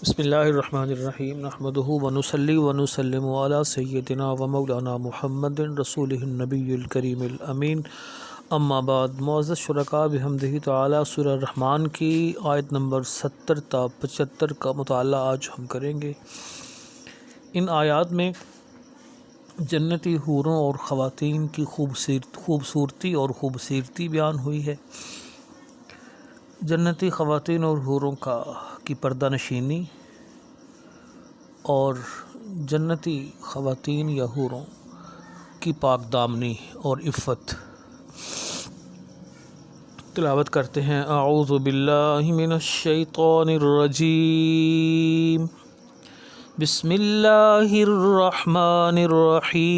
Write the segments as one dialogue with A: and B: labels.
A: بسم اللہ الرحمن الرحیم نحمدہ ونصلی ونسلم علی سیدنا و مولانا محمد رسولہ النبی الکریم الامین اما بعد معزز شرکاء بحمدہ تعالی سورہ الرحمن کی آیت نمبر 70 تا 75 کا مطالعہ آج ہم کریں گے۔ ان آیات میں جنتی حوروں اور خواتین کی خوبصورتی اور خوبصورتی بیان ہوئی ہے۔ جنتی خواتین اور حوروں کی پردہ نشینی اور جنتی خواتین یا حوروں کی پاک دامنی اور عفت۔ تلاوت کرتے ہیں۔ اعوذ باللہ من الشیطان الرجیم، بسم اللہ الرحمن الرحیم۔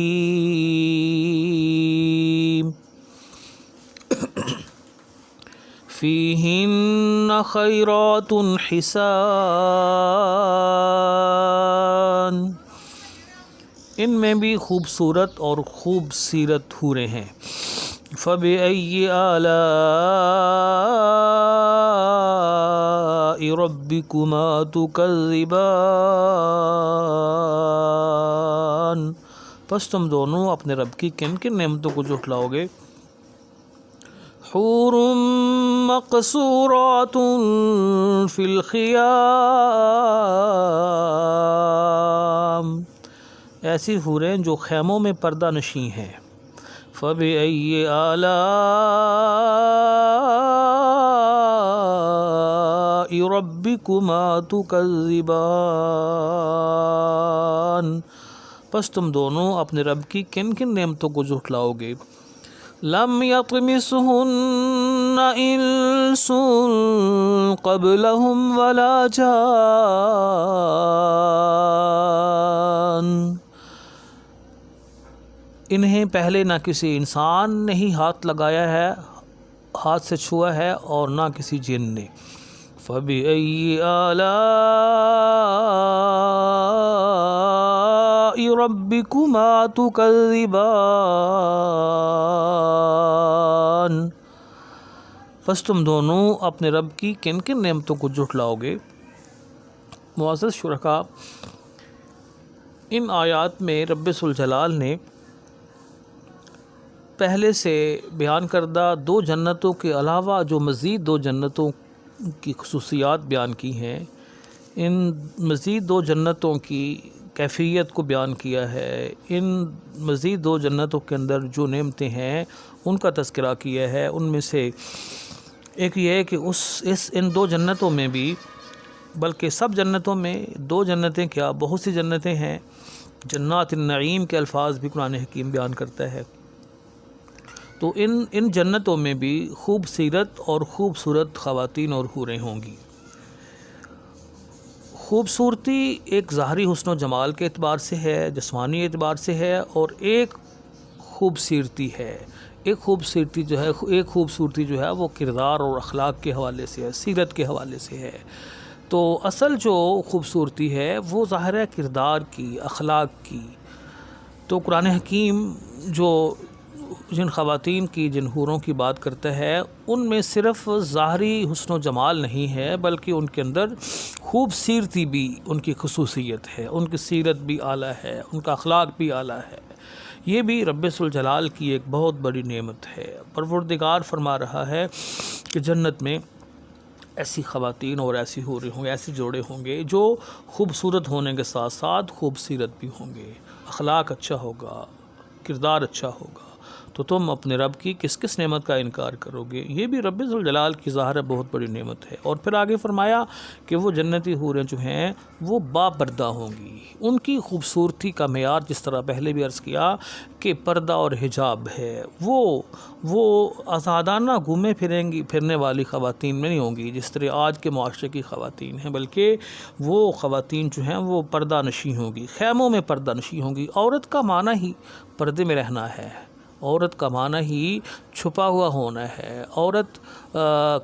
A: فیہن خیرات حسان، ان میں بھی خوبصورت اور خوبصیرت حوریں ہیں۔ فبأي آلاء ربكما تكذبان، پس تم دونوں اپنے رب کی کن کن نعمتوں کو جھٹلاؤ گے؟ حور مقصورات فی الخیام، ایسی حوریں جو خیموں میں پردہ نشیں ہیں۔ فبأي آلاء ربكما تكذبان، پس تم دونوں اپنے رب کی کن کن نعمتوں کو جھٹلاؤ گے؟ لم يطمثهن انس قبلهم ولا جان، انہیں پہلے نہ کسی انسان نے ہی ہاتھ لگایا ہے، ہاتھ سے چھوا ہے، اور نہ کسی جن نے۔ فبأي آلاء ربكما تكذبان، پس تم دونوں اپنے رب کی کن کن نعمتوں کو جھٹلاؤ گے؟ معزز شرکاء، ان آیات میں رب ذوالجلال نے پہلے سے بیان کردہ دو جنتوں کے علاوہ جو مزید دو جنتوں کی خصوصیات بیان کی ہیں، ان مزید دو جنتوں کی کیفیت کو بیان کیا ہے۔ ان مزید دو جنتوں کے اندر جو نعمتیں ہیں ان کا تذکرہ کیا ہے۔ ان میں سے ایک یہ ہے کہ ان دو جنتوں میں بھی، بلکہ سب جنتوں میں، دو جنتیں کیا بہت سی جنتیں ہیں، جنات النعیم کے الفاظ بھی قرآن حکیم بیان کرتا ہے۔ تو ان جنتوں میں بھی خوبصیرت اور خوبصورت خواتین اور حوریں ہوں گی۔ خوبصورتی ایک ظاہری حسن و جمال کے اعتبار سے ہے، جسمانی اعتبار سے ہے، اور ایک خوبصورتی جو ہے وہ کردار اور اخلاق کے حوالے سے ہے، سیرت کے حوالے سے ہے۔ تو اصل جو خوبصورتی ہے وہ ظاہر ہے کردار کی، اخلاق کی۔ تو قرآن حکیم جن خواتین کی، جن حوروں کی بات کرتا ہے، ان میں صرف ظاہری حسن و جمال نہیں ہے، بلکہ ان کے اندر خوبصورتی بھی ان کی خصوصیت ہے، ان کی سیرت بھی اعلیٰ ہے، ان کا اخلاق بھی اعلیٰ ہے۔ یہ بھی رب ذوالجلال کی ایک بہت بڑی نعمت ہے۔ پروردگار فرما رہا ہے کہ جنت میں ایسی خواتین اور ایسی حوریں ہوں گے، ایسے جوڑے ہوں گے جو خوبصورت ہونے کے ساتھ ساتھ خوبصورت بھی ہوں گے، اخلاق اچھا ہوگا، کردار اچھا ہوگا۔ تو تم اپنے رب کی کس کس نعمت کا انکار کرو گے؟ یہ بھی رب ذوالجلال کی ظاہر بہت بڑی نعمت ہے۔ اور پھر آگے فرمایا کہ وہ جنتی حوریں جو ہیں وہ با پردہ ہوں گی۔ ان کی خوبصورتی کا معیار جس طرح پہلے بھی عرض کیا کہ پردہ اور حجاب ہے، وہ آزادانہ گھومے پھرنے والی خواتین میں نہیں ہوں گی جس طرح آج کے معاشرے کی خواتین ہیں، بلکہ وہ خواتین جو ہیں وہ پردہ نشیں ہوں گی، خیموں میں پردہ نشیں ہوں گی۔ عورت کا معنی ہی پردے میں رہنا ہے، عورت کا معنی ہی چھپا ہوا ہونا ہے۔ عورت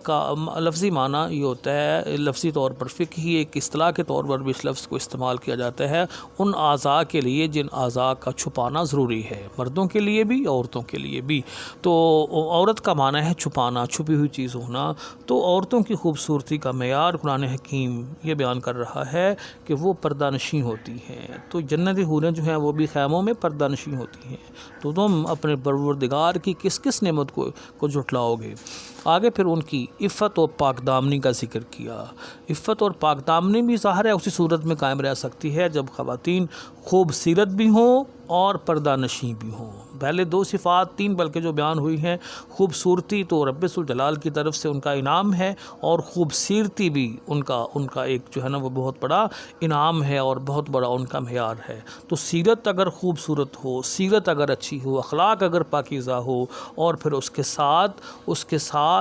A: کا لفظی معنی یہ ہوتا ہے، لفظی طور پر فقہی ایک اصطلاح کے طور پر بھی اس لفظ کو استعمال کیا جاتا ہے ان اعضاء کے لیے جن اعضاء کا چھپانا ضروری ہے، مردوں کے لیے بھی عورتوں کے لیے بھی۔ تو عورت کا معنی ہے چھپانا، چھپی ہوئی چیز ہونا۔ تو عورتوں کی خوبصورتی کا معیار قرآن حکیم یہ بیان کر رہا ہے کہ وہ پردہ نشیں ہوتی ہیں۔ تو جنتی حوریں جو ہیں وہ بھی خیموں میں پردہ نشیں ہوتی ہیں۔ تو تم اپنے پروردگار کی کس کس نعمت کو جھٹلاؤ گے؟ آگے پھر ان کی عفت و پاک دامنی کا ذکر کیا۔ عفت اور پاک دامنی بھی ظاہر ہے اسی صورت میں قائم رہ سکتی ہے جب خواتین خوب سیرت بھی ہوں اور پردہ نشیں بھی ہوں۔ پہلے دو صفات، تین بلکہ جو بیان ہوئی ہیں، خوبصورتی تو رب ذوالجلال کی طرف سے ان کا انعام ہے، اور خوبصورتی بھی ان کا ایک جو ہے نا وہ بہت بڑا انعام ہے اور بہت بڑا ان کا معیار ہے۔ تو سیرت اگر خوبصورت ہو، سیرت اگر اچھی ہو، اخلاق اگر پاکیزہ ہو، اور پھر اس کے ساتھ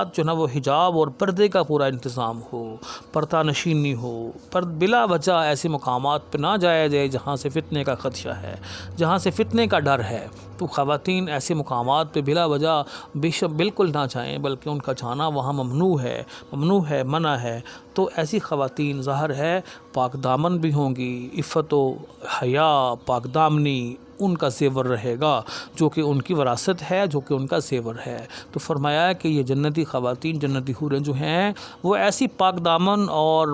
A: جو ہے نا وہ حجاب اور پردے کا پورا انتظام ہو، پردہ نشینی ہو، بلا وجہ ایسے مقامات پہ نہ جایا جائے جہاں سے فتنے کا خدشہ ہے، جہاں سے فتنے کا ڈر ہے۔ تو خواتین ایسے مقامات پہ بلا وجہ بالکل نہ جائیں، بلکہ ان کا جانا وہاں ممنوع ہے، منع ہے۔ تو ایسی خواتین ظاہر ہے پاک دامن بھی ہوں گی، عفت و حیا، پاک دامنی ان کا زیور رہے گا، جو کہ ان کی وراثت ہے، جو کہ ان کا زیور ہے۔ تو فرمایا ہے کہ یہ جنتی خواتین، جنتی حوریں جو ہیں وہ ایسی پاک دامن اور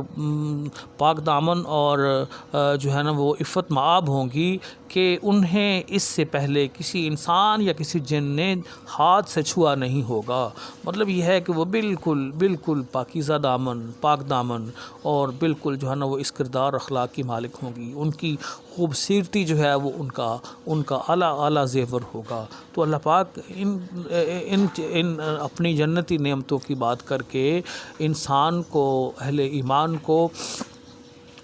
A: جو ہے نا وہ عفت مآب ہوں گی کہ انہیں اس سے پہلے کسی انسان یا کسی جن نے ہاتھ سے چھوا نہیں ہوگا۔ مطلب یہ ہے کہ وہ بالکل پاکیزہ دامن، پاک دامن اور بالکل جو ہے نا وہ اس کردار اخلاق کی مالک ہوں گی۔ ان کی خوبصورتی جو ہے وہ ان کا اعلیٰ زیور ہوگا۔ تو اللہ پاک ان اپنی جنتی نعمتوں کی بات کر کے انسان کو، اہل ایمان کو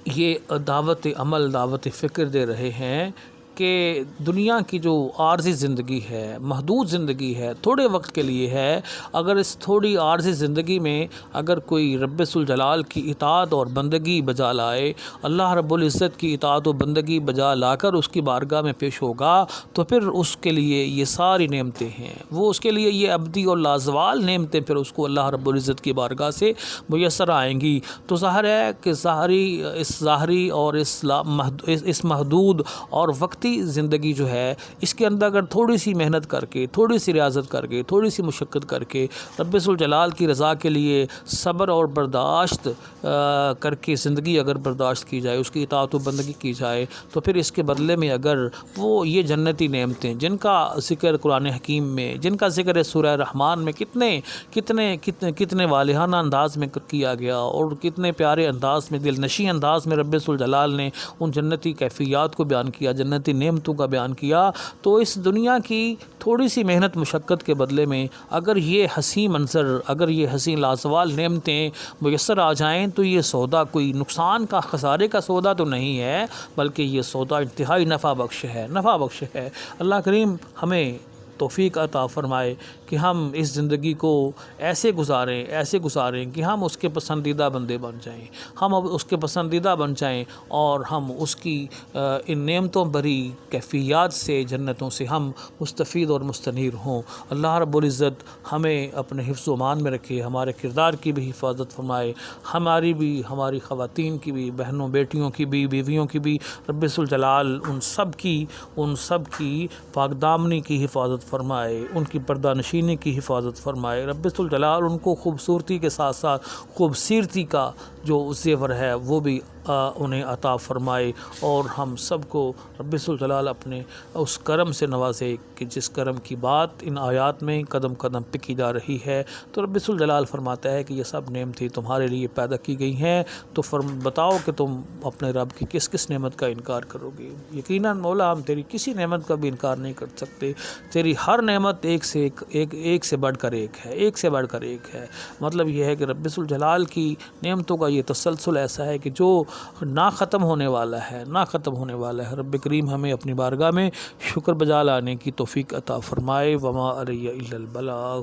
A: یہ دعوت عمل، دعوت فکر دے رہے ہیں کہ دنیا کی جو عارضی زندگی ہے، محدود زندگی ہے، تھوڑے وقت کے لیے ہے، اگر اس تھوڑی عارضی زندگی میں اگر کوئی رب ذوالجلال کی اطاعت اور بندگی بجا لائے، اللہ رب العزت کی اطاعت و بندگی بجا لا کر اس کی بارگاہ میں پیش ہوگا، تو پھر اس کے لیے یہ ساری نعمتیں ہیں، وہ اس کے لیے یہ ابدی اور لازوال نعمتیں پھر اس کو اللہ رب العزت کی بارگاہ سے میسر آئیں گی۔ تو ظاہر ہے کہ ظاہری اور اس محدود اور وقتی زندگی جو ہے، اس کے اندر اگر تھوڑی سی محنت کر کے، تھوڑی سی ریاضت کر کے، تھوڑی سی مشقت کر کے رب ذوالجلال کی رضا کے لیے صبر اور برداشت کر کے زندگی اگر برداشت کی جائے، اس کی اطاعت و بندگی کی جائے، تو پھر اس کے بدلے میں اگر وہ یہ جنتی نعمتیں جن کا ذکر قرآن حکیم میں، جن کا ذکر سورہ رحمان میں کتنے والہانہ انداز میں کیا گیا، اور کتنے پیارے انداز میں، دل نشیں انداز میں رب ذوالجلال نے ان جنتی کیفیات کو بیان کیا، جنتی نعمتوں کا بیان کیا۔ تو اس دنیا کی تھوڑی سی محنت مشقت کے بدلے میں اگر یہ حسین منظر، اگر یہ حسین لازوال نعمتیں میسر آ جائیں، تو یہ سودا کوئی نقصان کا، خسارے کا سودا تو نہیں ہے، بلکہ یہ سودا انتہائی نفع بخش ہے۔ اللہ کریم ہمیں توفیق عطا فرمائے کہ ہم اس زندگی کو ایسے گزاریں کہ ہم اس کے پسندیدہ بندے بن جائیں، ہم اب اس کے پسندیدہ بن جائیں، اور ہم اس کی ان نعمتوں بھری کیفیات سے، جنتوں سے ہم مستفید اور مستنیر ہوں۔ اللہ رب العزت ہمیں اپنے حفظ و امان میں رکھے، ہمارے کردار کی بھی حفاظت فرمائے، ہماری بھی، ہماری خواتین کی بھی، بہنوں بیٹیوں کی بھی، بیویوں کی بھی رب ذوالجلال ان سب کی پاک دامنی کی حفاظت فرمائے، ان کی پردہ نشینی کی حفاظت فرمائے۔ رب ذوالجلال ان کو خوبصورتی کے ساتھ ساتھ خوبصورتی کا جو زیور ہے وہ بھی انہیں عطا فرمائے، اور ہم سب کو رب ذوالجلال اپنے اس کرم سے نوازے کہ جس کرم کی بات ان آیات میں قدم قدم پہ کی جا رہی ہے۔ تو رب ذوالجلال فرماتا ہے کہ یہ سب نعمتیں تمہارے لیے پیدا کی گئی ہیں، تو بتاؤ کہ تم اپنے رب کی کس کس نعمت کا انکار کرو گے۔ یقیناً مولا ہم تیری کسی نعمت کا بھی انکار نہیں کر سکتے، تیری ہر نعمت ایک سے بڑھ کر ایک ہے۔ مطلب یہ ہے کہ رب ذوالجلال کی نعمتوں کا یہ تسلسل ایسا ہے کہ جو نہ ختم ہونے والا ہے۔ رب کریم ہمیں اپنی بارگاہ میں شکر بجا لانے کی توفیق عطا فرمائے۔ وما علی الا البلاغ۔